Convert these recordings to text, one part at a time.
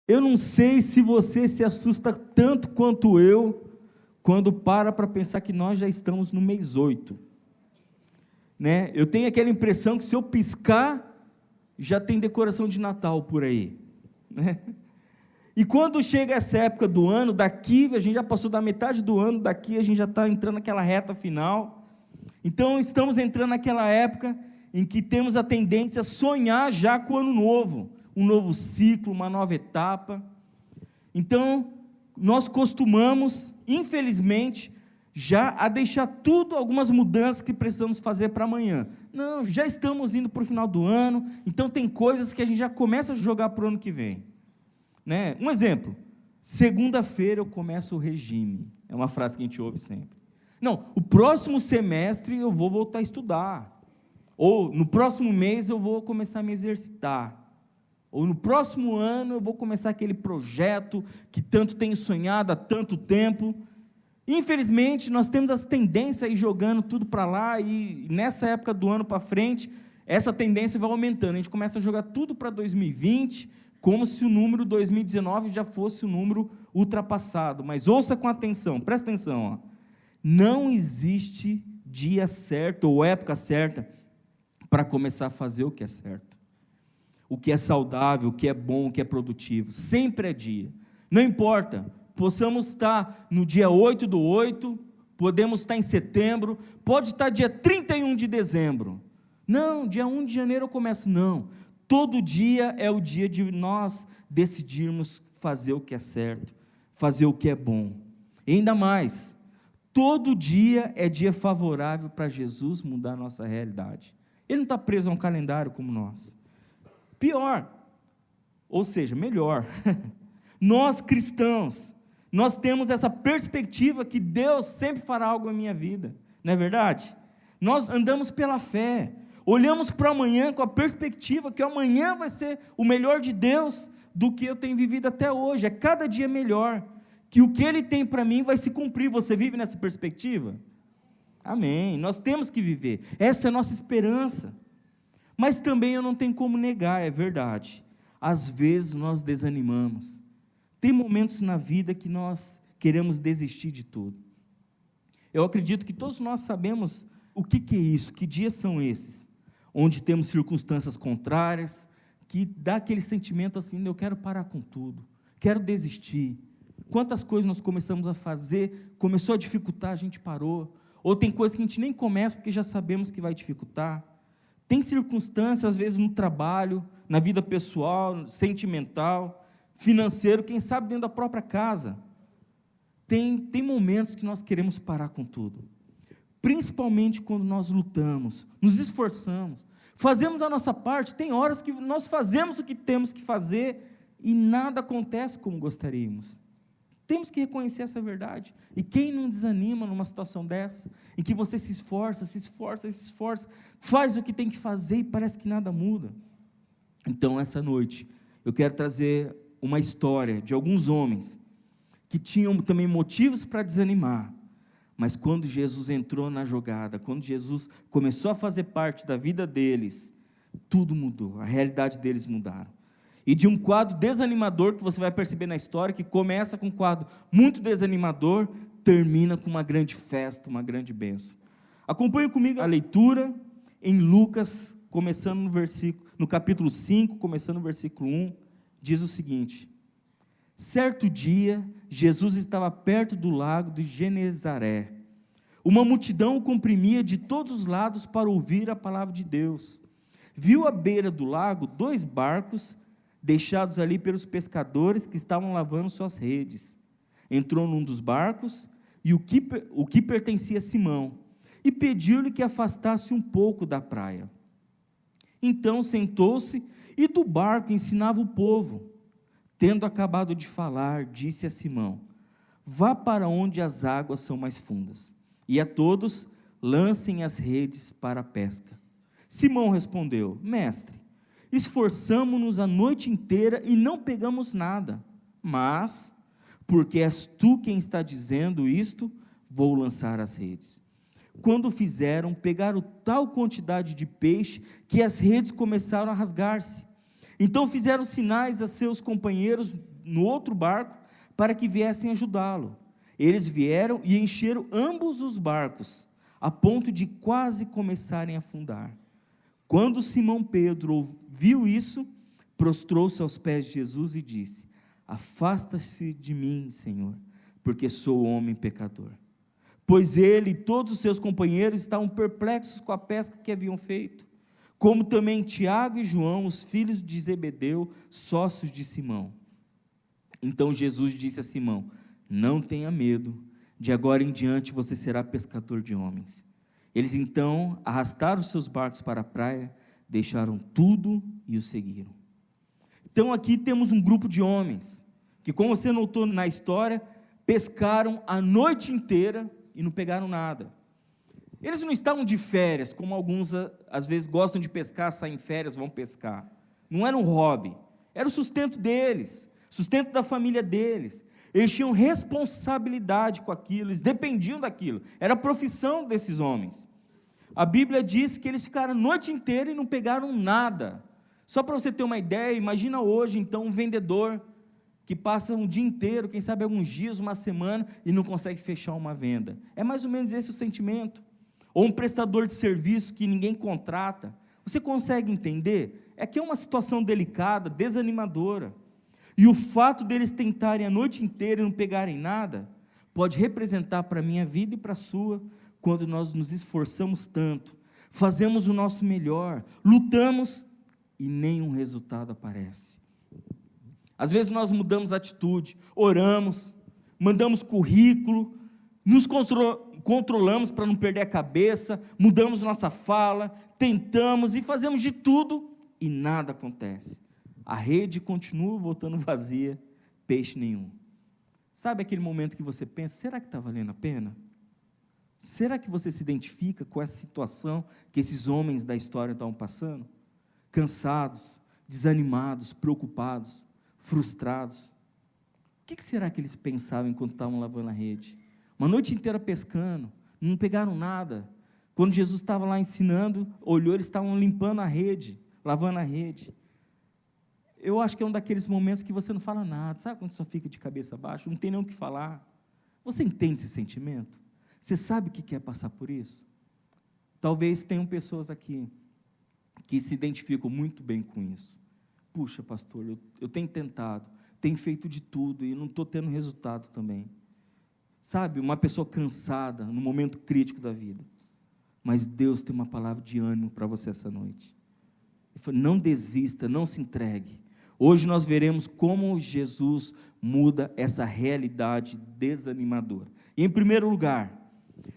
Eu não sei se você se assusta tanto quanto eu, quando para pensar que nós já estamos no mês 8, né? Eu tenho aquela impressão que se eu piscar, já tem decoração de Natal por aí, né? E quando chega essa época do ano, daqui, a gente já passou da metade do ano, daqui a gente já está entrando naquela reta final, então estamos entrando naquela época em que temos a tendência a sonhar já com o ano novo, um novo ciclo, uma nova etapa. Então, nós costumamos, infelizmente, já a deixar tudo, algumas mudanças que precisamos fazer para amanhã. Não, já estamos indo para o final do ano, então tem coisas que a gente já começa a jogar para o ano que vem, né? Um exemplo, segunda-feira eu começo o regime, é uma frase que a gente ouve sempre. Não, o próximo semestre eu vou voltar a estudar, ou no próximo mês eu vou começar a me exercitar, ou no próximo ano eu vou começar aquele projeto que tanto tenho sonhado há tanto tempo. Infelizmente, nós temos essa tendência a ir jogando tudo para lá, e nessa época do ano para frente, essa tendência vai aumentando, a gente começa a jogar tudo para 2020, como se o número 2019 já fosse o número ultrapassado. Mas ouça com atenção, presta atenção, ó. Não existe dia certo ou época certa para começar a fazer o que é certo, o que é saudável, o que é bom, o que é produtivo. Sempre é dia, não importa, possamos estar no dia 8/8, podemos estar em setembro, pode estar dia 31 de dezembro, não, dia 1 de janeiro eu começo, não, todo dia é o dia de nós decidirmos fazer o que é certo, fazer o que é bom, e ainda mais, todo dia é dia favorável para Jesus mudar a nossa realidade. Ele não está preso a um calendário como nós. Pior, ou seja, melhor, nós cristãos, nós temos essa perspectiva que Deus sempre fará algo na minha vida, não é verdade? Nós andamos pela fé, olhamos para amanhã com a perspectiva que amanhã vai ser o melhor de Deus do que eu tenho vivido até hoje, é cada dia melhor, que o que Ele tem para mim vai se cumprir. Você vive nessa perspectiva? Amém, nós temos que viver, essa é a nossa esperança. Mas também eu não tenho como negar, é verdade, às vezes nós desanimamos, tem momentos na vida que nós queremos desistir de tudo. Eu acredito que todos nós sabemos o que é isso, que dias são esses, onde temos circunstâncias contrárias, que dá aquele sentimento assim, eu quero parar com tudo, quero desistir. Quantas coisas nós começamos a fazer, começou a dificultar, a gente parou, ou tem coisas que a gente nem começa, porque já sabemos que vai dificultar. Tem circunstâncias, às vezes no trabalho, na vida pessoal, sentimental, financeiro, quem sabe dentro da própria casa. Tem momentos que nós queremos parar com tudo, principalmente quando nós lutamos, nos esforçamos, fazemos a nossa parte, tem horas que nós fazemos o que temos que fazer, e nada acontece como gostaríamos. Temos que reconhecer essa verdade, e quem não desanima numa situação dessa, em que você se esforça, faz o que tem que fazer e parece que nada muda? Então essa noite, eu quero trazer uma história de alguns homens, que tinham também motivos para desanimar, mas quando Jesus entrou na jogada, quando Jesus começou a fazer parte da vida deles, tudo mudou, a realidade deles mudaram. E de um quadro desanimador, que você vai perceber na história, que começa com um quadro muito desanimador, termina com uma grande festa, uma grande bênção. Acompanhe comigo a leitura em Lucas, começando no capítulo 5, começando no versículo 1, diz o seguinte: certo dia, Jesus estava perto do lago de Genezaré. Uma multidão o comprimia de todos os lados para ouvir a palavra de Deus. Viu à beira do lago 2 barcos, deixados ali pelos pescadores que estavam lavando suas redes. Entrou num dos barcos, e o que pertencia a Simão, e pediu-lhe que afastasse um pouco da praia. Então sentou-se, e do barco ensinava o povo. Tendo acabado de falar, disse a Simão: vá para onde as águas são mais fundas, e a todos lancem as redes para a pesca. Simão respondeu: mestre, esforçamo-nos a noite inteira e não pegamos nada, mas, porque és tu quem está dizendo isto, vou lançar as redes. Quando fizeram, pegaram tal quantidade de peixe, que as redes começaram a rasgar-se. Então fizeram sinais a seus companheiros no outro barco para que viessem ajudá-lo. Eles vieram e encheram ambos os barcos, a ponto de quase começarem a afundar. Quando Simão Pedro viu isso, prostrou-se aos pés de Jesus e disse: afasta-se de mim, Senhor, porque sou homem pecador. Pois ele e todos os seus companheiros estavam perplexos com a pesca que haviam feito, como também Tiago e João, os filhos de Zebedeu, sócios de Simão. Então Jesus disse a Simão: não tenha medo, de agora em diante você será pescador de homens. Eles então arrastaram seus barcos para a praia, deixaram tudo e o seguiram. Então aqui temos um grupo de homens, que, como você notou na história, pescaram a noite inteira e não pegaram nada. Eles não estavam de férias, como alguns às vezes gostam de pescar, saem em férias, vão pescar. Não era um hobby, era o sustento deles, sustento da família deles. Eles tinham responsabilidade com aquilo, eles dependiam daquilo, era a profissão desses homens. A Bíblia diz que eles ficaram a noite inteira e não pegaram nada. Só para você ter uma ideia, imagina hoje então um vendedor que passa um dia inteiro, quem sabe alguns dias, uma semana, e não consegue fechar uma venda. É mais ou menos esse o sentimento. Ou um prestador de serviço que ninguém contrata. Você consegue entender? É que é uma situação delicada, desanimadora. E o fato deles tentarem a noite inteira e não pegarem nada, pode representar para a minha vida e para a sua, quando nós nos esforçamos tanto, fazemos o nosso melhor, lutamos e nenhum resultado aparece. Às vezes nós mudamos a atitude, oramos, mandamos currículo, nos controlamos para não perder a cabeça, mudamos nossa fala, tentamos e fazemos de tudo e nada acontece. A rede continua voltando vazia, peixe nenhum. Sabe aquele momento que você pensa, será que está valendo a pena? Será que você se identifica com essa situação que esses homens da história estavam passando? Cansados, desanimados, preocupados, frustrados. O que será que eles pensavam enquanto estavam lavando a rede? Uma noite inteira pescando, não pegaram nada. Quando Jesus estava lá ensinando, olhou, eles estavam limpando a rede, lavando a rede. Eu acho que é um daqueles momentos que você não fala nada, sabe quando só fica de cabeça baixa, não tem nem o que falar. Você entende esse sentimento? Você sabe o que é passar por isso? Talvez tenham pessoas aqui que se identificam muito bem com isso. Puxa, pastor, eu tenho tentado, tenho feito de tudo e não estou tendo resultado também. Sabe, uma pessoa cansada no momento crítico da vida. Mas Deus tem uma palavra de ânimo para você essa noite. Ele falou: não desista, não se entregue. Hoje nós veremos como Jesus muda essa realidade desanimadora. E em primeiro lugar,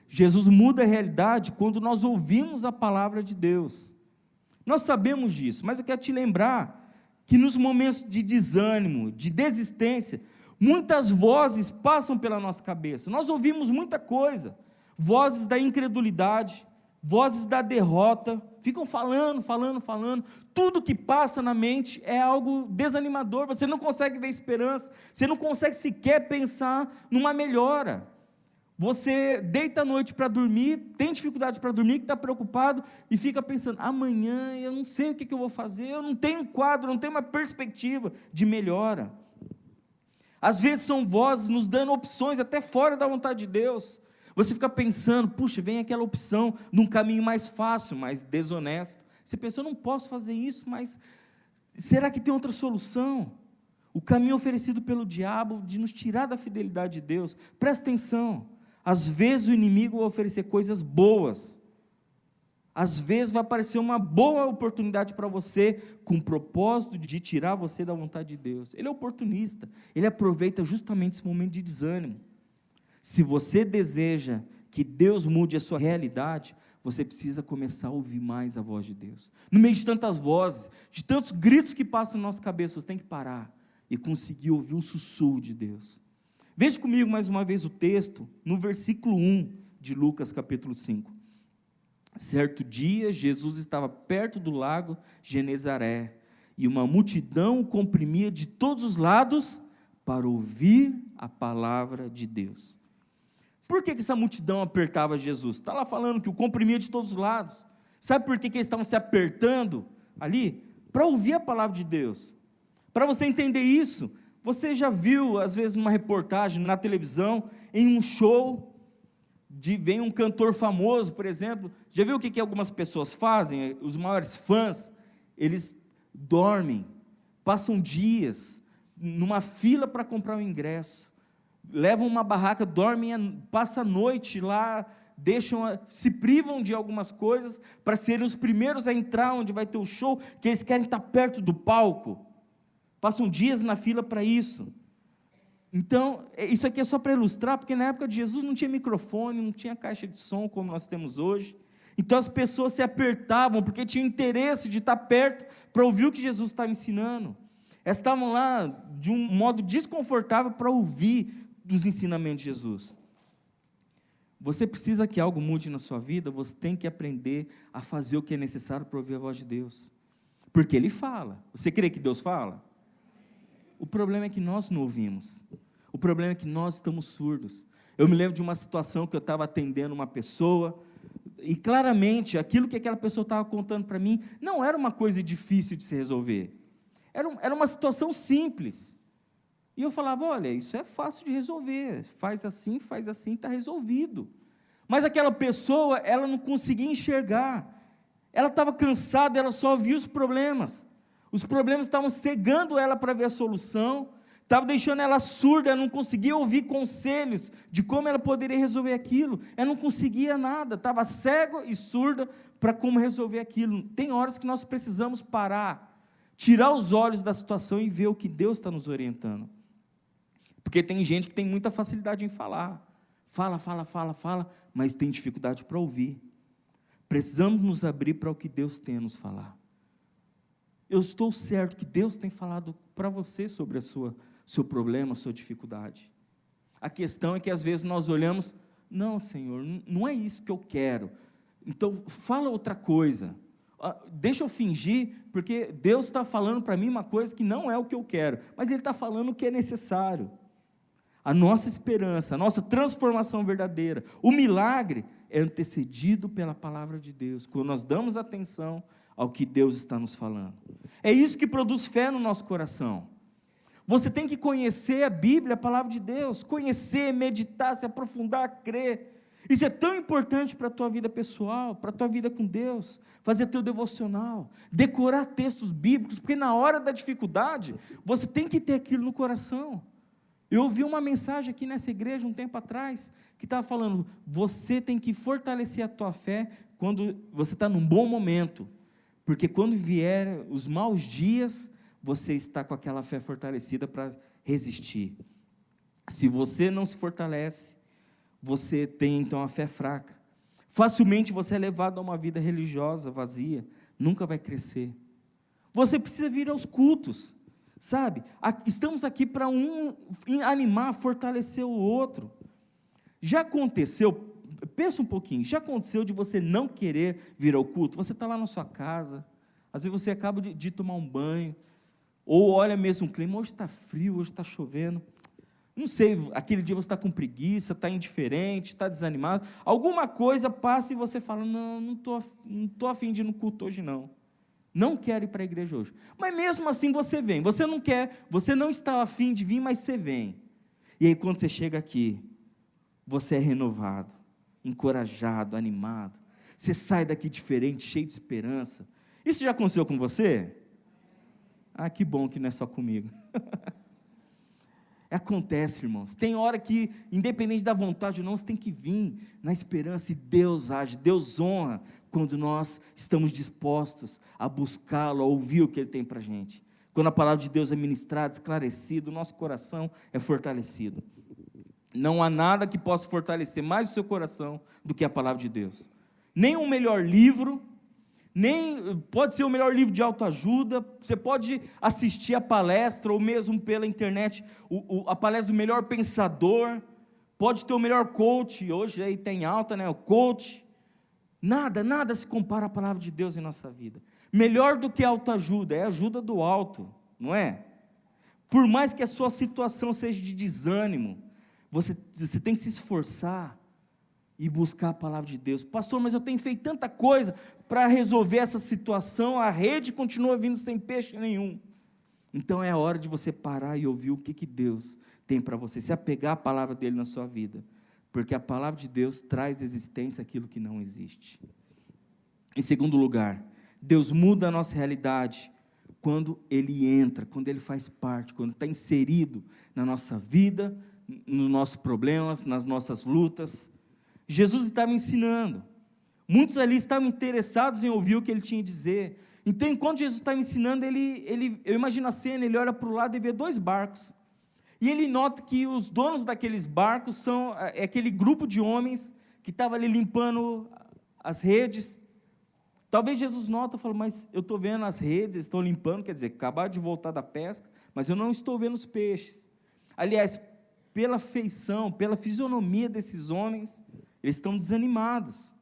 Jesus muda a realidade quando nós ouvimos a palavra de Deus. Nós sabemos disso, mas eu quero te lembrar que nos momentos de desânimo, de desistência, muitas vozes passam pela nossa cabeça. Nós ouvimos muita coisa, vozes da incredulidade, vozes da derrota, ficam falando, tudo que passa na mente é algo desanimador, você não consegue ver esperança, você não consegue sequer pensar numa melhora. Você deita à noite para dormir, tem dificuldade para dormir, que está preocupado, e fica pensando, amanhã eu não sei o que eu vou fazer, eu não tenho um quadro, não tenho uma perspectiva de melhora. Às vezes são vozes nos dando opções até fora da vontade de Deus. Você fica pensando, puxa, vem aquela opção de um caminho mais fácil, mais desonesto. Você pensa, eu não posso fazer isso, mas será que tem outra solução? O caminho oferecido pelo diabo de nos tirar da fidelidade de Deus. Presta atenção, às vezes o inimigo vai oferecer coisas boas, às vezes vai aparecer uma boa oportunidade para você, com o propósito de tirar você da vontade de Deus. Ele é oportunista, ele aproveita justamente esse momento de desânimo. Se você deseja que Deus mude a sua realidade, você precisa começar a ouvir mais a voz de Deus. No meio de tantas vozes, de tantos gritos que passam na nossa cabeça, você tem que parar e conseguir ouvir o sussurro de Deus. Veja comigo mais uma vez o texto, no versículo 1 de Lucas capítulo 5. Certo dia, Jesus estava perto do lago Genezaré, e uma multidão o comprimia de todos os lados para ouvir a palavra de Deus. Por que essa multidão apertava Jesus? Está lá falando que o comprimia de todos os lados. Sabe por que eles estavam se apertando ali? Para ouvir a palavra de Deus. Para você entender isso, Você já viu, às vezes, numa reportagem na televisão, em um show, vem um cantor famoso, por exemplo, já viu o que algumas pessoas fazem? Os maiores fãs, eles dormem, passam dias numa fila para comprar o ingresso, levam uma barraca, dormem, passam a noite lá, se privam de algumas coisas para serem os primeiros a entrar onde vai ter o show, que eles querem estar perto do palco, passam dias na fila para isso. Então, isso aqui é só para ilustrar, porque na época de Jesus não tinha microfone, não tinha caixa de som como nós temos hoje, então as pessoas se apertavam, porque tinham interesse de estar perto, para ouvir o que Jesus estava ensinando. Elas estavam lá de um modo desconfortável para ouvir dos ensinamentos de Jesus. Você precisa que algo mude na sua vida, você tem que aprender a fazer o que é necessário para ouvir a voz de Deus, porque Ele fala. Você crê que Deus fala? O problema é que nós não ouvimos, o problema é que nós estamos surdos. Eu me lembro de uma situação que eu estava atendendo uma pessoa, e claramente aquilo que aquela pessoa estava contando para mim, não era uma coisa difícil de se resolver, era uma situação simples, e eu falava, olha, isso é fácil de resolver, faz assim, está resolvido. Mas aquela pessoa, ela não conseguia enxergar, ela estava cansada, ela só via os problemas estavam cegando ela para ver a solução, estava deixando ela surda, ela não conseguia ouvir conselhos de como ela poderia resolver aquilo, ela não conseguia nada, estava cega e surda para como resolver aquilo. Tem horas que nós precisamos parar, tirar os olhos da situação e ver o que Deus está nos orientando, porque tem gente que tem muita facilidade em falar, fala, mas tem dificuldade para ouvir. Precisamos nos abrir para o que Deus tem a nos falar. Eu estou certo que Deus tem falado para você sobre seu problema, a sua dificuldade. A questão é que às vezes nós olhamos, não, Senhor, não é isso que eu quero, então fala outra coisa, deixa eu fingir, porque Deus está falando para mim uma coisa que não é o que eu quero, mas Ele está falando o que é necessário. A nossa esperança, a nossa transformação verdadeira, o milagre é antecedido pela palavra de Deus, quando nós damos atenção ao que Deus está nos falando. É isso que produz fé no nosso coração. Você tem que conhecer a Bíblia, a palavra de Deus, conhecer, meditar, se aprofundar, crer. Isso é tão importante para a tua vida pessoal, para a tua vida com Deus, fazer teu devocional, decorar textos bíblicos, porque na hora da dificuldade, você tem que ter aquilo no coração. Eu ouvi uma mensagem aqui nessa igreja um tempo atrás, que estava falando, você tem que fortalecer a tua fé quando você está num bom momento, porque quando vier os maus dias, você está com aquela fé fortalecida para resistir. Se você não se fortalece, você tem então a fé fraca. Facilmente você é levado a uma vida religiosa, vazia, nunca vai crescer. Você precisa vir aos cultos, sabe? Estamos aqui para animar, fortalecer o outro. Já aconteceu, pensa um pouquinho, já aconteceu de você não querer vir ao culto? Você está lá na sua casa, às vezes você acaba de tomar um banho, ou olha mesmo o clima, hoje está frio, hoje está chovendo, não sei, aquele dia você está com preguiça, está indiferente, está desanimado, alguma coisa passa e você fala, não estou a fim de ir no culto hoje não quero ir para a igreja hoje, mas mesmo assim você vem, você não quer, você não está a fim de vir, mas você vem, e aí quando você chega aqui, você é renovado, encorajado, animado, você sai daqui diferente, cheio de esperança. Isso já aconteceu com você? Ah, que bom que não é só comigo. Acontece, irmãos, tem hora que, independente da vontade ou não, você tem que vir na esperança, e Deus age, Deus honra, quando nós estamos dispostos a buscá-lo, a ouvir o que Ele tem para a gente, quando a palavra de Deus é ministrada, esclarecida, o nosso coração é fortalecido. Não há nada que possa fortalecer mais o seu coração do que a palavra de Deus, nem o melhor livro, nem pode ser o melhor livro de autoajuda, você pode assistir a palestra, ou mesmo pela internet, a palestra do melhor pensador, pode ter o melhor coach, hoje aí tem alta, né, o coach, nada se compara à palavra de Deus em nossa vida, melhor do que autoajuda, é a ajuda do alto, não é? Por mais que a sua situação seja de desânimo, você tem que se esforçar, e buscar a palavra de Deus. Pastor, mas eu tenho feito tanta coisa para resolver essa situação, a rede continua vindo sem peixe nenhum. Então é a hora de você parar e ouvir o que Deus tem para você, se apegar à palavra dele na sua vida, porque a palavra de Deus traz existência àquilo que não existe. Em segundo lugar, Deus muda a nossa realidade quando Ele entra, quando Ele faz parte, quando está inserido na nossa vida, nos nossos problemas, nas nossas lutas. Jesus estava ensinando, muitos ali estavam interessados em ouvir o que Ele tinha a dizer. Então, enquanto Jesus estava ensinando, eu imagino a cena, ele olha para o lado e vê 2 barcos, e ele nota que os donos daqueles barcos são aquele grupo de homens que estava ali limpando as redes. Talvez Jesus nota e fala, mas eu estou vendo as redes, estão limpando, quer dizer, acabaram de voltar da pesca, mas eu não estou vendo os peixes. Aliás, pela feição, pela fisionomia desses homens, eles estão desanimados.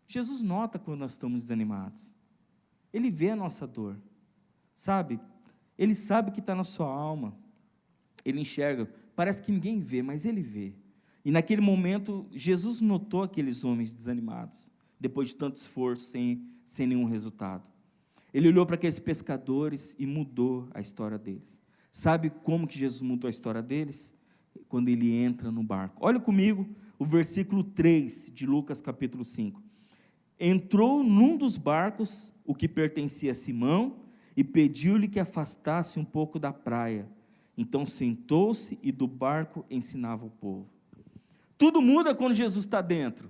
Jesus nota quando nós estamos desanimados, Ele vê a nossa dor, sabe? Ele sabe o que está na sua alma, Ele enxerga, parece que ninguém vê, mas Ele vê. E naquele momento, Jesus notou aqueles homens desanimados, depois de tanto esforço, sem nenhum resultado. Ele olhou para aqueles pescadores e mudou a história deles. Sabe como que Jesus mudou a história deles? Quando Ele entra no barco. Olha comigo o versículo 3 de Lucas capítulo 5. Entrou num dos barcos, o que pertencia a Simão, e pediu-lhe que afastasse um pouco da praia. Então sentou-se e do barco ensinava o povo. Tudo muda quando Jesus está dentro.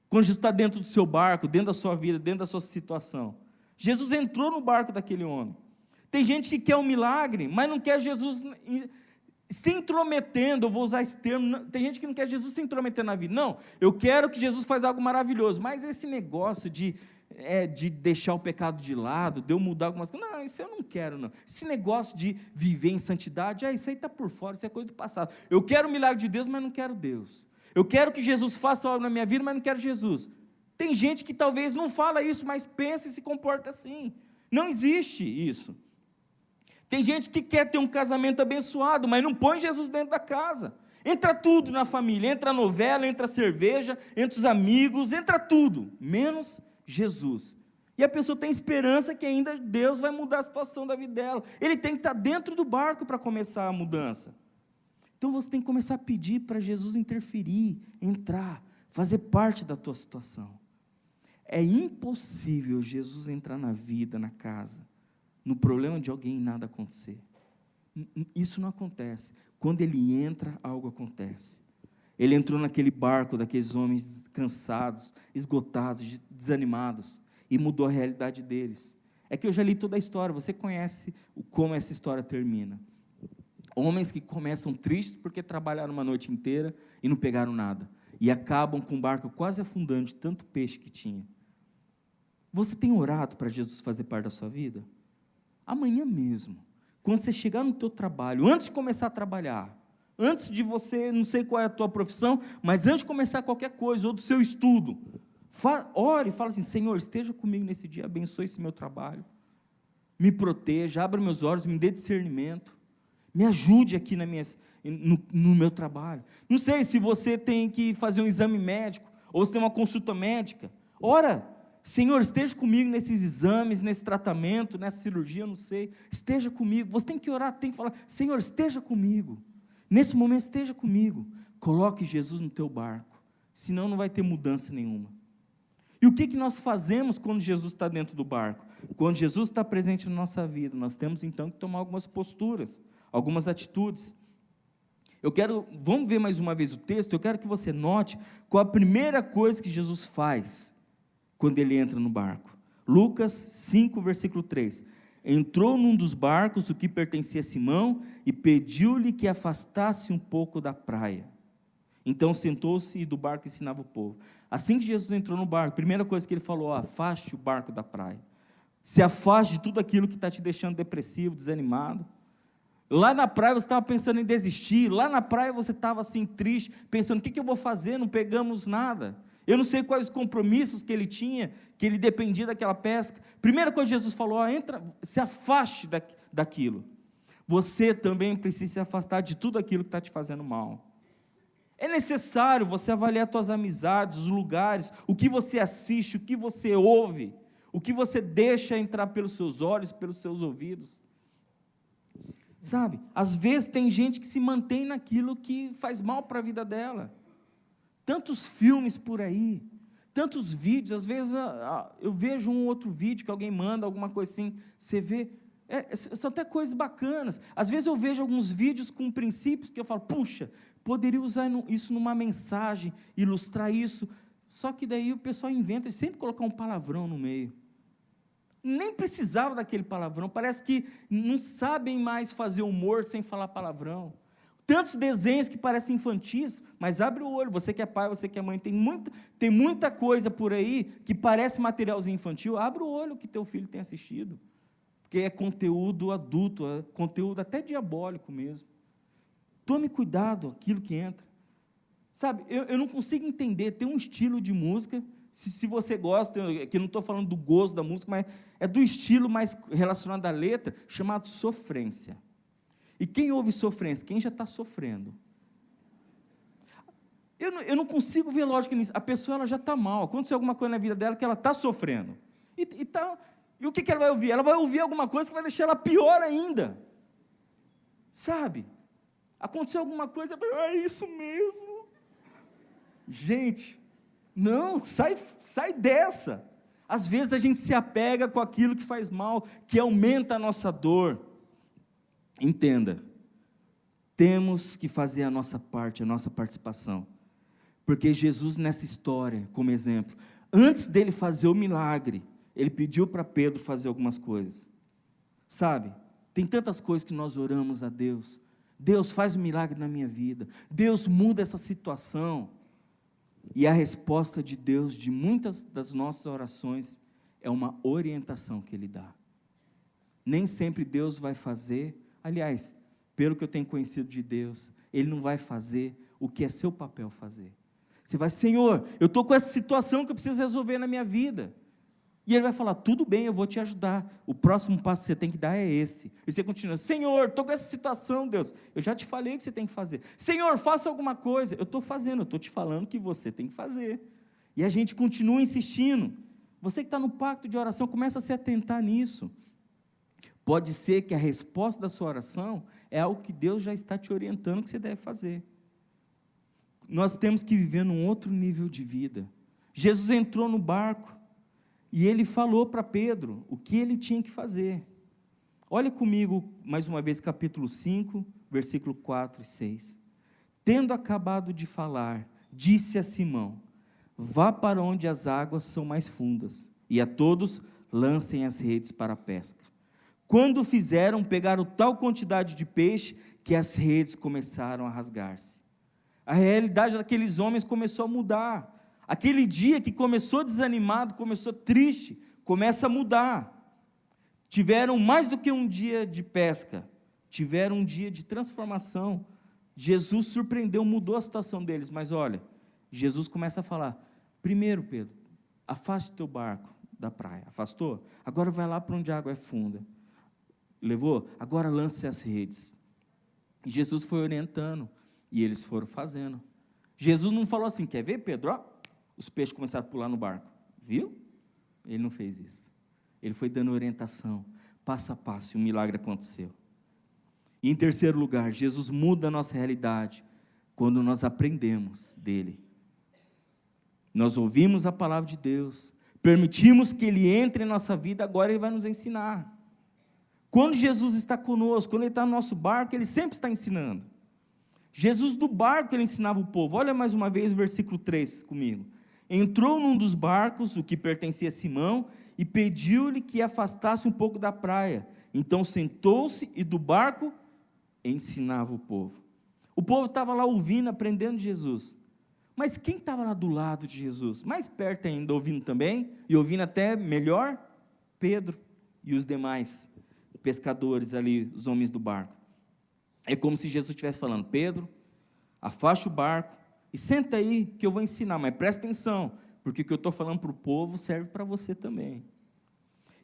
Quando Jesus está dentro do seu barco, dentro da sua vida, dentro da sua situação. Jesus entrou no barco daquele homem. Tem gente que quer um milagre, mas não quer Jesus se intrometendo, eu vou usar esse termo, tem gente que não quer Jesus se intrometer na vida. Não, eu quero que Jesus faça algo maravilhoso, mas esse negócio de deixar o pecado de lado, de eu mudar algumas coisas, não, isso eu não quero não. Esse negócio de viver em santidade, isso aí está por fora, isso é coisa do passado. Eu quero o milagre de Deus, mas não quero Deus. Eu quero que Jesus faça algo na minha vida, mas não quero Jesus. Tem gente que talvez não fala isso, mas pensa e se comporta assim. Não existe isso. Tem gente que quer ter um casamento abençoado, mas não põe Jesus dentro da casa. Entra tudo na família, entra a novela, entra a cerveja, entra os amigos, entra tudo, menos Jesus. E a pessoa tem esperança que ainda Deus vai mudar a situação da vida dela. Ele tem que estar dentro do barco para começar a mudança. Então você tem que começar a pedir para Jesus interferir, entrar, fazer parte da tua situação. É impossível Jesus entrar na vida, na casa, no problema de alguém e nada acontecer. Isso não acontece. Quando Ele entra, algo acontece. Ele entrou naquele barco daqueles homens cansados, esgotados, desanimados, e mudou a realidade deles. É que eu já li toda a história, você conhece como essa história termina. Homens que começam tristes porque trabalharam uma noite inteira e não pegaram nada, e acabam com o barco quase afundando de tanto peixe que tinha. Você tem orado para Jesus fazer parte da sua vida? Amanhã mesmo, quando você chegar no teu trabalho, antes de começar a trabalhar, antes de você, não sei qual é a tua profissão, mas antes de começar qualquer coisa, ou do seu estudo, ore e fala assim, Senhor, esteja comigo nesse dia, abençoe esse meu trabalho, me proteja, abra meus olhos, me dê discernimento, me ajude aqui no meu trabalho. Não sei se você tem que fazer um exame médico, ou se tem uma consulta médica, ora, Senhor, esteja comigo nesses exames, nesse tratamento, nessa cirurgia, eu não sei, esteja comigo. Você tem que orar, tem que falar, Senhor, esteja comigo, nesse momento esteja comigo, coloque Jesus no teu barco, senão não vai ter mudança nenhuma. E o que nós fazemos quando Jesus está dentro do barco? Quando Jesus está presente na nossa vida, nós temos então que tomar algumas posturas, algumas atitudes. Vamos ver mais uma vez o texto, eu quero que você note qual a primeira coisa que Jesus faz quando Ele entra no barco. Lucas 5, versículo 3. Entrou num dos barcos, o que pertencia a Simão, e pediu-lhe que afastasse um pouco da praia. Então sentou-se e do barco ensinava o povo. Assim que Jesus entrou no barco, a primeira coisa que Ele falou, afaste o barco da praia. Se afaste de tudo aquilo que está te deixando depressivo, desanimado. Lá na praia você estava pensando em desistir, lá na praia você estava assim triste, pensando, o que eu vou fazer, não pegamos nada. Eu não sei quais os compromissos que ele tinha, que ele dependia daquela pesca. Primeira coisa que Jesus falou, entra, se afaste daquilo. Você também precisa se afastar de tudo aquilo que está te fazendo mal. É necessário você avaliar as suas amizades, os lugares, o que você assiste, o que você ouve, o que você deixa entrar pelos seus olhos, pelos seus ouvidos. Sabe? Às vezes tem gente que se mantém naquilo que faz mal para a vida dela. Tantos filmes por aí, tantos vídeos, às vezes eu vejo um outro vídeo que alguém manda, alguma coisa assim, você vê, são até coisas bacanas. Às vezes eu vejo alguns vídeos com princípios que eu falo, puxa, poderia usar isso numa mensagem, ilustrar isso, só que daí o pessoal inventa de sempre colocar um palavrão no meio. Nem precisava daquele palavrão, parece que não sabem mais fazer humor sem falar palavrão. Tantos desenhos que parecem infantis, mas abre o olho, você que é pai, você que é mãe, tem muita coisa por aí que parece materialzinho infantil, abre o olho que teu filho tem assistido, porque é conteúdo adulto, é conteúdo até diabólico mesmo. Tome cuidado aquilo que entra. Sabe, eu não consigo entender, tem um estilo de música, se você gosta, que eu não estou falando do gosto da música, mas é do estilo mais relacionado à letra, chamado sofrência. E quem ouve sofrência? Quem já está sofrendo. Eu não consigo ver lógica nisso. A pessoa ela já está mal, aconteceu alguma coisa na vida dela que ela está sofrendo. E o que ela vai ouvir? Ela vai ouvir alguma coisa que vai deixar ela pior ainda. Sabe? Aconteceu alguma coisa, é isso mesmo. Gente, não, sai dessa. Às vezes a gente se apega com aquilo que faz mal, que aumenta a nossa dor. Entenda, temos que fazer a nossa parte, a nossa participação, porque Jesus nessa história, como exemplo, antes dele fazer o milagre, ele pediu para Pedro fazer algumas coisas, sabe, tem tantas coisas que nós oramos a Deus, Deus faz um milagre na minha vida, Deus muda essa situação, e a resposta de Deus, de muitas das nossas orações, é uma orientação que Ele dá, nem sempre Deus vai fazer. Aliás, pelo que eu tenho conhecido de Deus, Ele não vai fazer o que é seu papel fazer. Você vai, Senhor, eu estou com essa situação que eu preciso resolver na minha vida. E Ele vai falar, tudo bem, eu vou te ajudar. O próximo passo que você tem que dar é esse. E você continua, Senhor, estou com essa situação, Deus. Eu já te falei o que você tem que fazer. Senhor, faça alguma coisa. Eu estou fazendo, eu estou te falando que você tem que fazer. E a gente continua insistindo. Você que está no pacto de oração, começa a se atentar nisso. Pode ser que a resposta da sua oração é algo que Deus já está te orientando que você deve fazer. Nós temos que viver num outro nível de vida. Jesus entrou no barco e Ele falou para Pedro o que ele tinha que fazer. Olha comigo, mais uma vez, capítulo 5, versículo 4 e 6. Tendo acabado de falar, disse a Simão, vá para onde as águas são mais fundas, e a todos lancem as redes para a pesca. Quando fizeram, pegaram tal quantidade de peixe que as redes começaram a rasgar-se. A realidade daqueles homens começou a mudar. Aquele dia que começou desanimado, começou triste, começa a mudar. Tiveram mais do que um dia de pesca, tiveram um dia de transformação. Jesus surpreendeu, mudou a situação deles, mas olha, Jesus começa a falar, primeiro Pedro, afaste teu barco da praia, afastou? Agora vai lá para onde a água é funda. Levou? Agora lance as redes. E Jesus foi orientando, e eles foram fazendo. Jesus não falou assim, quer ver, Pedro? Ó, os peixes começaram a pular no barco, viu? Ele não fez isso. Ele foi dando orientação, passo a passo, e um milagre aconteceu. E em terceiro lugar, Jesus muda a nossa realidade, quando nós aprendemos dEle. Nós ouvimos a palavra de Deus, permitimos que Ele entre em nossa vida, agora Ele vai nos ensinar. Quando Jesus está conosco, quando Ele está no nosso barco, Ele sempre está ensinando. Jesus do barco, Ele ensinava o povo. Olha mais uma vez o versículo 3 comigo. Entrou num dos barcos, o que pertencia a Simão, e pediu-lhe que afastasse um pouco da praia. Então sentou-se e do barco ensinava o povo. O povo estava lá ouvindo, aprendendo de Jesus. Mas quem estava lá do lado de Jesus? Mais perto ainda, ouvindo também, e ouvindo até melhor, Pedro e os demais pescadores ali, os homens do barco. É como se Jesus estivesse falando, Pedro, afaste o barco e senta aí que eu vou ensinar, mas presta atenção, porque o que eu estou falando para o povo serve para você também.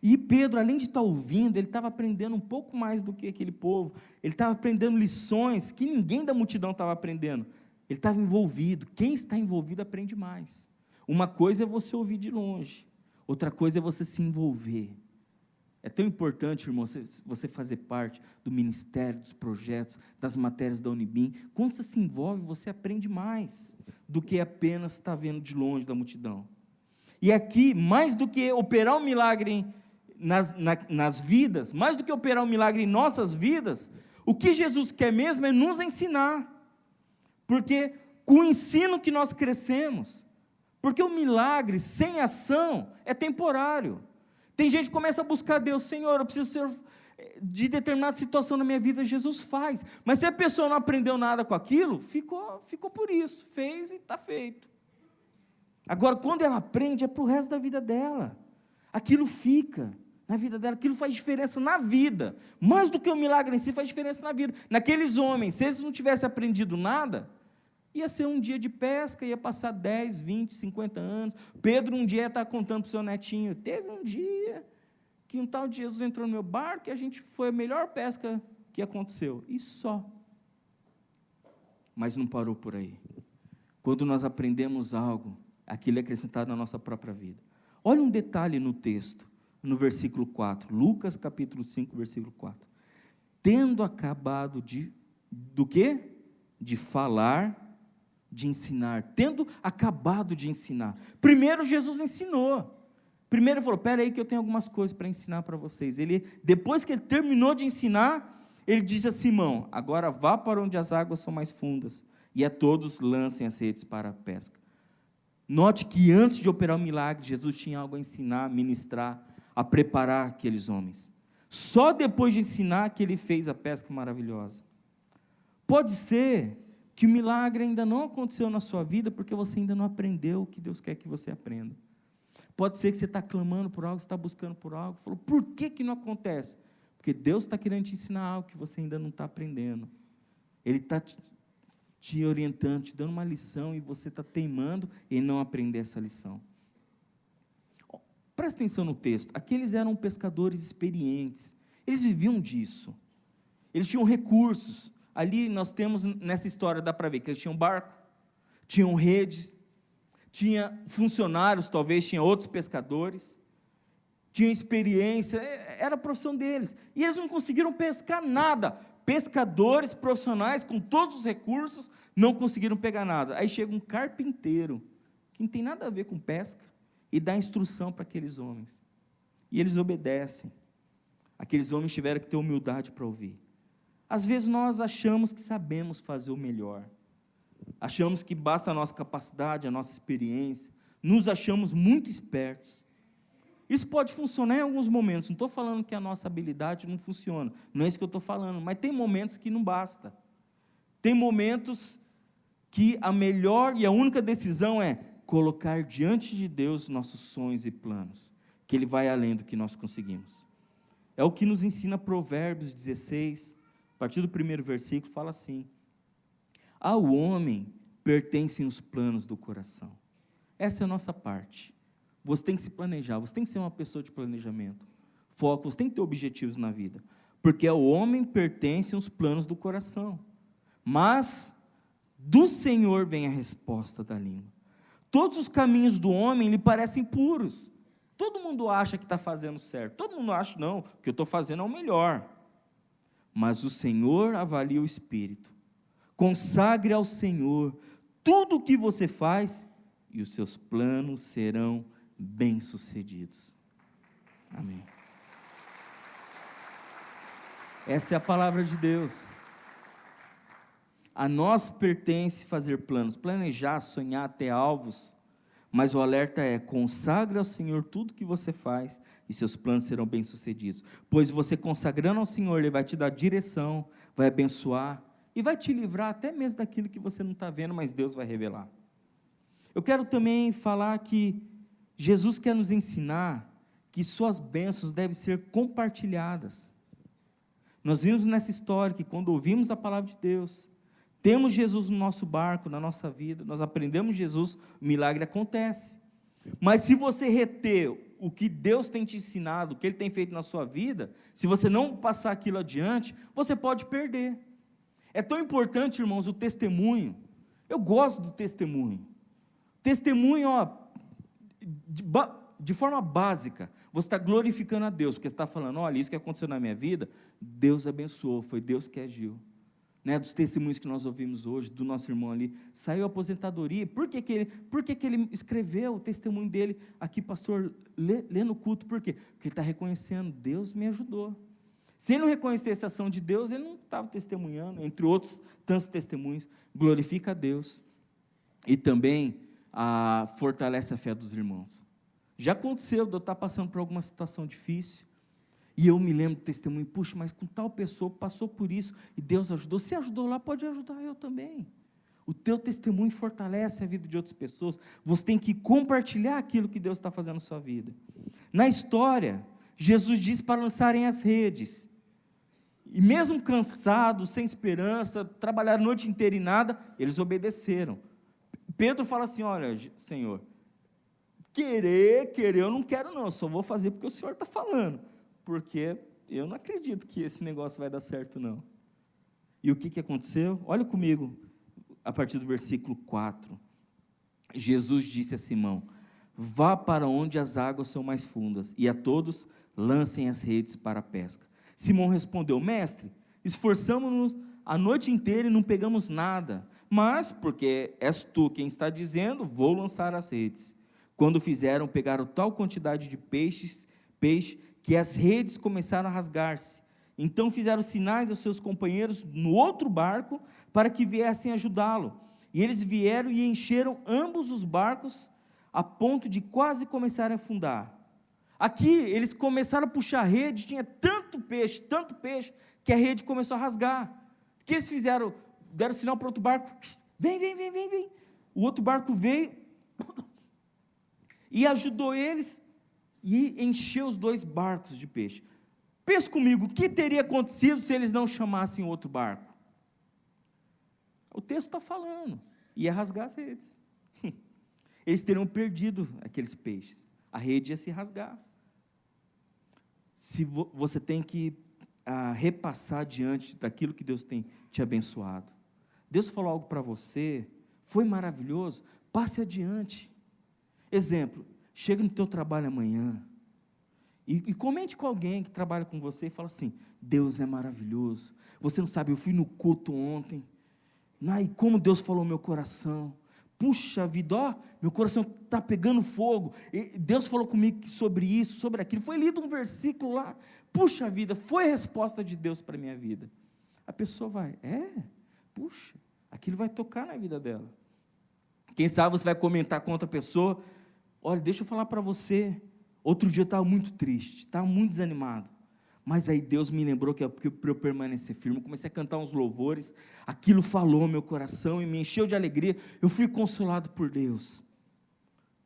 E Pedro, além de estar ouvindo, ele estava aprendendo um pouco mais do que aquele povo, ele estava aprendendo lições que ninguém da multidão estava aprendendo, ele estava envolvido. Quem está envolvido aprende mais. Uma coisa é você ouvir de longe, outra coisa é você se envolver. É tão importante, irmão, você fazer parte do ministério, dos projetos, das matérias da Unibim. Quando você se envolve, você aprende mais do que apenas estar vendo de longe da multidão. E aqui, mais do que operar um milagre nas vidas, mais do que operar um milagre em nossas vidas, o que Jesus quer mesmo é nos ensinar. Porque com o ensino que nós crescemos, porque o milagre sem ação é temporário. Tem gente que começa a buscar Deus, Senhor, eu preciso ser de determinada situação na minha vida, Jesus faz. Mas se a pessoa não aprendeu nada com aquilo, ficou por isso, fez e está feito. Agora, quando ela aprende, é para o resto da vida dela. Aquilo fica na vida dela, aquilo faz diferença na vida. Mais do que o milagre em si, faz diferença na vida. Naqueles homens, se eles não tivessem aprendido nada, ia ser um dia de pesca, ia passar 10, 20, 50 anos. Pedro um dia está contando para o seu netinho, teve um dia que um tal de Jesus entrou no meu barco e foi a melhor pesca que aconteceu. E só. Mas não parou por aí. Quando nós aprendemos algo, aquilo é acrescentado na nossa própria vida. Olha um detalhe no texto, no versículo 4, Lucas capítulo 5, versículo 4. Tendo acabado do quê? De falar, de ensinar, tendo acabado de ensinar. Primeiro Jesus ensinou. Primeiro ele falou, espera aí que eu tenho algumas coisas para ensinar para vocês. Depois que ele terminou de ensinar, ele disse a Simão, agora vá para onde as águas são mais fundas, e a todos lancem as redes para a pesca. Note que antes de operar o milagre, Jesus tinha algo a ensinar, a ministrar, a preparar aqueles homens. Só depois de ensinar que ele fez a pesca maravilhosa. Pode ser que o milagre ainda não aconteceu na sua vida, porque você ainda não aprendeu o que Deus quer que você aprenda. Pode ser que você está clamando por algo, você está buscando por algo, falou, por que não acontece? Porque Deus está querendo te ensinar algo que você ainda não está aprendendo. Ele está te orientando, te dando uma lição, e você está teimando em não aprender essa lição. Presta atenção no texto, aqueles eram pescadores experientes, eles viviam disso, eles tinham recursos. Ali nós temos, nessa história dá para ver que eles tinham barco, tinham redes, tinha funcionários, talvez tinha outros pescadores, tinha experiência, era a profissão deles, e eles não conseguiram pescar nada. Pescadores profissionais com todos os recursos não conseguiram pegar nada. Aí chega um carpinteiro, que não tem nada a ver com pesca, e dá instrução para aqueles homens, e eles obedecem. Aqueles homens tiveram que ter humildade para ouvir. Às vezes nós achamos que sabemos fazer o melhor, achamos que basta a nossa capacidade, a nossa experiência, nos achamos muito espertos. Isso pode funcionar em alguns momentos, não estou falando que a nossa habilidade não funciona, não é isso que eu estou falando, mas tem momentos que não basta. Tem momentos que a melhor e a única decisão é colocar diante de Deus nossos sonhos e planos, que Ele vai além do que nós conseguimos. É o que nos ensina Provérbios 16, a partir do primeiro versículo, fala assim, ao homem pertencem os planos do coração. Essa é a nossa parte. Você tem que se planejar, você tem que ser uma pessoa de planejamento, foco, você tem que ter objetivos na vida, porque ao homem pertencem os planos do coração, mas do Senhor vem a resposta da língua. Todos os caminhos do homem lhe parecem puros, todo mundo acha que está fazendo certo, todo mundo acha, não, o que eu estou fazendo é o melhor, mas o Senhor avalia o espírito. Consagre ao Senhor tudo o que você faz, e os seus planos serão bem-sucedidos. Amém. Essa é a palavra de Deus. A nós pertence fazer planos, planejar, sonhar, ter alvos, mas o alerta é, consagre ao Senhor tudo que você faz, e seus planos serão bem-sucedidos, pois você consagrando ao Senhor, Ele vai te dar direção, vai abençoar, e vai te livrar até mesmo daquilo que você não está vendo, mas Deus vai revelar. Eu quero também falar que Jesus quer nos ensinar que suas bênçãos devem ser compartilhadas. Nós vimos nessa história que quando ouvimos a palavra de Deus, temos Jesus no nosso barco, na nossa vida, nós aprendemos Jesus, o milagre acontece. Mas se você reter o que Deus tem te ensinado, o que Ele tem feito na sua vida, se você não passar aquilo adiante, você pode perder. É tão importante, irmãos, o testemunho. Eu gosto do testemunho. Testemunho, de forma básica, você está glorificando a Deus, porque você está falando, olha, isso que aconteceu na minha vida, Deus abençoou, foi Deus que agiu. Né, dos testemunhos que nós ouvimos hoje, do nosso irmão ali, saiu a aposentadoria, por que ele escreveu o testemunho dele aqui, pastor, lê no culto, por quê? Porque ele está reconhecendo, Deus me ajudou. Se ele não reconhecesse a ação de Deus, ele não estava testemunhando, entre outros tantos testemunhos, glorifica a Deus, e também fortalece a fé dos irmãos. Já aconteceu de eu estar passando por alguma situação difícil, e eu me lembro do testemunho, puxa, mas com tal pessoa passou por isso, e Deus ajudou, se ajudou lá, pode ajudar eu também. O teu testemunho fortalece a vida de outras pessoas, você tem que compartilhar aquilo que Deus está fazendo na sua vida. Na história, Jesus disse para lançarem as redes, e mesmo cansados, sem esperança, trabalharam a noite inteira e nada, eles obedeceram. Pedro fala assim, olha, Senhor, querer, eu não quero não, eu só vou fazer porque o Senhor está falando, porque eu não acredito que esse negócio vai dar certo não. E o que aconteceu? Olha comigo, a partir do versículo 4, Jesus disse a Simão, vá para onde as águas são mais fundas, e a todos lancem as redes para a pesca. Simão respondeu, mestre, esforçamo-nos a noite inteira e não pegamos nada, mas, porque és tu quem está dizendo, vou lançar as redes. Quando fizeram, pegaram tal quantidade de peixe, que as redes começaram a rasgar-se. Então fizeram sinais aos seus companheiros no outro barco, para que viessem ajudá-lo. E eles vieram e encheram ambos os barcos, a ponto de quase começarem a afundar. Aqui, eles começaram a puxar a rede, tinha tanto peixe, que a rede começou a rasgar. O que eles fizeram? Deram sinal para o outro barco, vem. O outro barco veio, e ajudou eles, e encheu os dois barcos de peixe. Pensa comigo, o que teria acontecido se eles não chamassem outro barco? O texto está falando, ia rasgar as redes. Eles teriam perdido aqueles peixes, a rede ia se rasgar. Se você tem que repassar diante daquilo que Deus tem te abençoado. Deus falou algo para você, foi maravilhoso, passe adiante. Exemplo, chega no teu trabalho amanhã, e comente com alguém que trabalha com você, e fala assim, Deus é maravilhoso, você não sabe, eu fui no culto ontem, e como Deus falou no meu coração, puxa vida, ó, meu coração está pegando fogo, e Deus falou comigo sobre isso, sobre aquilo, foi lido um versículo lá, puxa vida, foi a resposta de Deus para a minha vida. A pessoa vai, puxa, aquilo vai tocar na vida dela. Quem sabe você vai comentar com outra pessoa, olha, deixa eu falar para você, outro dia eu estava muito triste, estava muito desanimado, mas aí Deus me lembrou que para eu permanecer firme, eu comecei a cantar uns louvores, aquilo falou no meu coração e me encheu de alegria, eu fui consolado por Deus.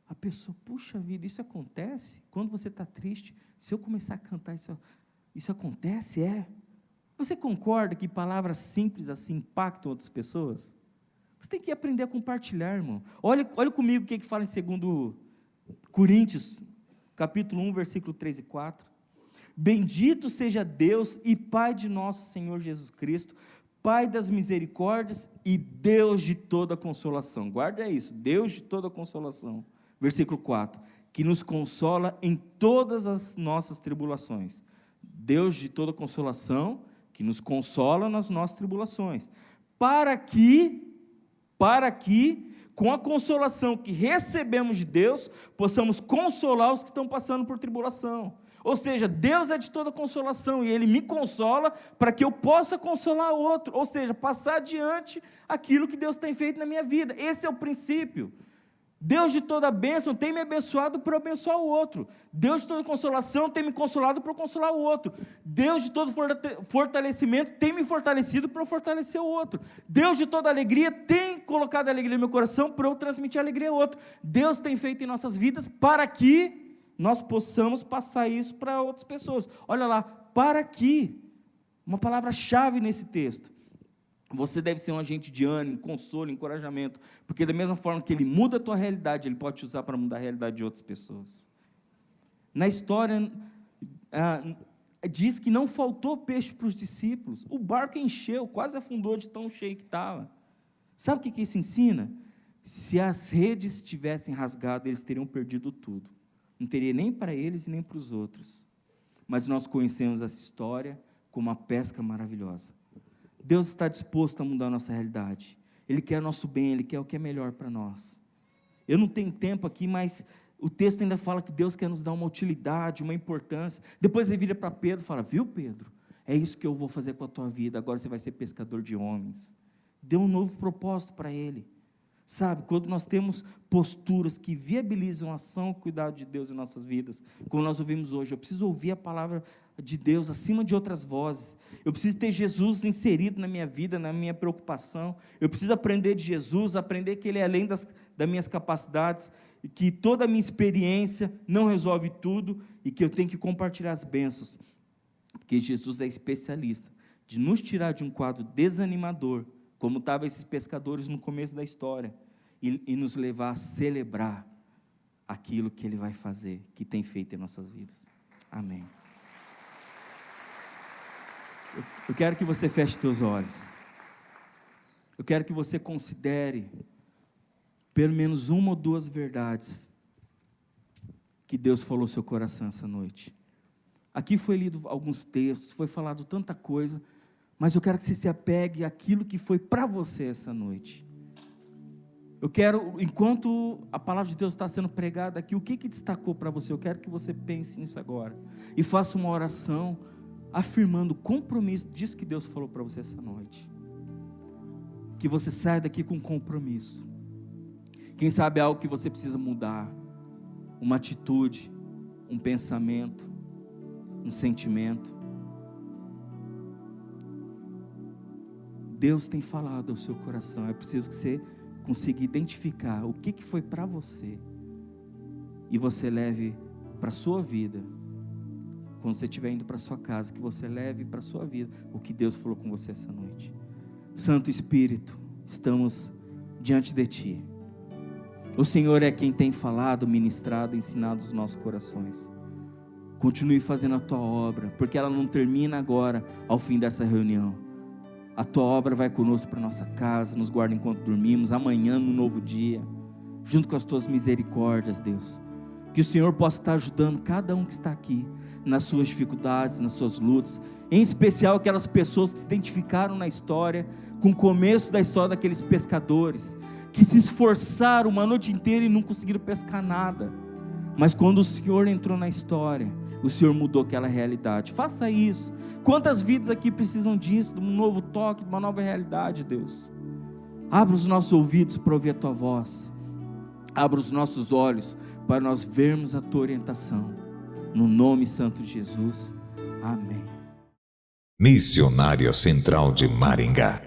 A pessoa, puxa vida, isso acontece? Quando você está triste, se eu começar a cantar, isso acontece? Você concorda que palavras simples assim impactam outras pessoas? Você tem que aprender a compartilhar, irmão. Olha comigo o que fala em 2 Coríntios, capítulo 1, versículo 3 e 4. Bendito seja Deus e Pai de nosso Senhor Jesus Cristo, Pai das misericórdias e Deus de toda consolação. Guarda isso, Deus de toda consolação. Versículo 4, que nos consola em todas as nossas tribulações. Deus de toda consolação, que nos consola nas nossas tribulações, para que, com a consolação que recebemos de Deus, possamos consolar os que estão passando por tribulação. Ou seja, Deus é de toda consolação, e Ele me consola para que eu possa consolar outro, ou seja, passar adiante aquilo que Deus tem feito na minha vida. Esse é o princípio. Deus de toda bênção tem me abençoado para abençoar o outro. Deus de toda consolação tem me consolado para consolar o outro. Deus de todo fortalecimento tem me fortalecido para fortalecer o outro. Deus de toda alegria tem colocado alegria no meu coração para eu transmitir alegria ao outro. Deus tem feito em nossas vidas para que nós possamos passar isso para outras pessoas. Olha lá, para que, uma palavra-chave nesse texto. Você deve ser um agente de ânimo, consolo, encorajamento, porque da mesma forma que Ele muda a tua realidade, Ele pode te usar para mudar a realidade de outras pessoas. Na história, diz que não faltou peixe para os discípulos, o barco encheu, quase afundou de tão cheio que estava. Sabe o que isso ensina? Se as redes tivessem rasgado, eles teriam perdido tudo. não teria nem para eles e nem para os outros. Mas nós conhecemos essa história como uma pesca maravilhosa. Deus está disposto a mudar a nossa realidade. Ele quer nosso bem, Ele quer o que é melhor para nós. Eu não tenho tempo aqui, mas o texto ainda fala que Deus quer nos dar uma utilidade, uma importância. Depois ele vira para Pedro e fala: viu, Pedro, é isso que eu vou fazer com a tua vida, agora você vai ser pescador de homens. Deu um novo propósito para ele. Sabe, quando nós temos posturas que viabilizam a ação e o cuidado de Deus em nossas vidas, como nós ouvimos hoje, eu preciso ouvir a palavra de Deus acima de outras vozes, eu preciso ter Jesus inserido na minha vida, na minha preocupação, eu preciso aprender de Jesus, aprender que Ele é além das minhas capacidades, e que toda a minha experiência não resolve tudo, e que eu tenho que compartilhar as bênçãos, porque Jesus é especialista de nos tirar de um quadro desanimador, como estavam esses pescadores no começo da história, e nos levar a celebrar aquilo que Ele vai fazer, que tem feito em nossas vidas. Amém. Eu quero que você feche seus olhos. Eu quero que você considere pelo menos uma ou duas verdades que Deus falou no seu coração essa noite. Aqui foi lido alguns textos, foi falado tanta coisa, mas eu quero que você se apegue àquilo que foi para você essa noite. Eu quero, enquanto a palavra de Deus está sendo pregada aqui, o que destacou para você? Eu quero que você pense nisso agora, e faça uma oração, afirmando o compromisso disso que Deus falou para você essa noite. Que você saia daqui com compromisso. Quem sabe é algo que você precisa mudar, uma atitude, um pensamento, um sentimento. Deus tem falado ao seu coração, é preciso que você consiga identificar o que foi para você, e você leve para a sua vida, quando você estiver indo para a sua casa, que você leve para a sua vida o que Deus falou com você essa noite. Santo Espírito, estamos diante de Ti. O Senhor é quem tem falado, ministrado, ensinado os nossos corações. Continue fazendo a Tua obra, porque ela não termina agora, ao fim dessa reunião. A Tua obra vai conosco para nossa casa, nos guarda enquanto dormimos, amanhã no novo dia, junto com as Tuas misericórdias, Deus. Que o Senhor possa estar ajudando cada um que está aqui, nas suas dificuldades, nas suas lutas, em especial aquelas pessoas que se identificaram na história, com o começo da história daqueles pescadores, que se esforçaram uma noite inteira e não conseguiram pescar nada, mas quando o Senhor entrou na história, o Senhor mudou aquela realidade. Faça isso. Quantas vidas aqui precisam disso, de um novo toque, de uma nova realidade, Deus? Abra os nossos ouvidos para ouvir a Tua voz, abra os nossos olhos para nós vermos a Tua orientação, no nome santo de Jesus, amém. Missionária Central de Maringá,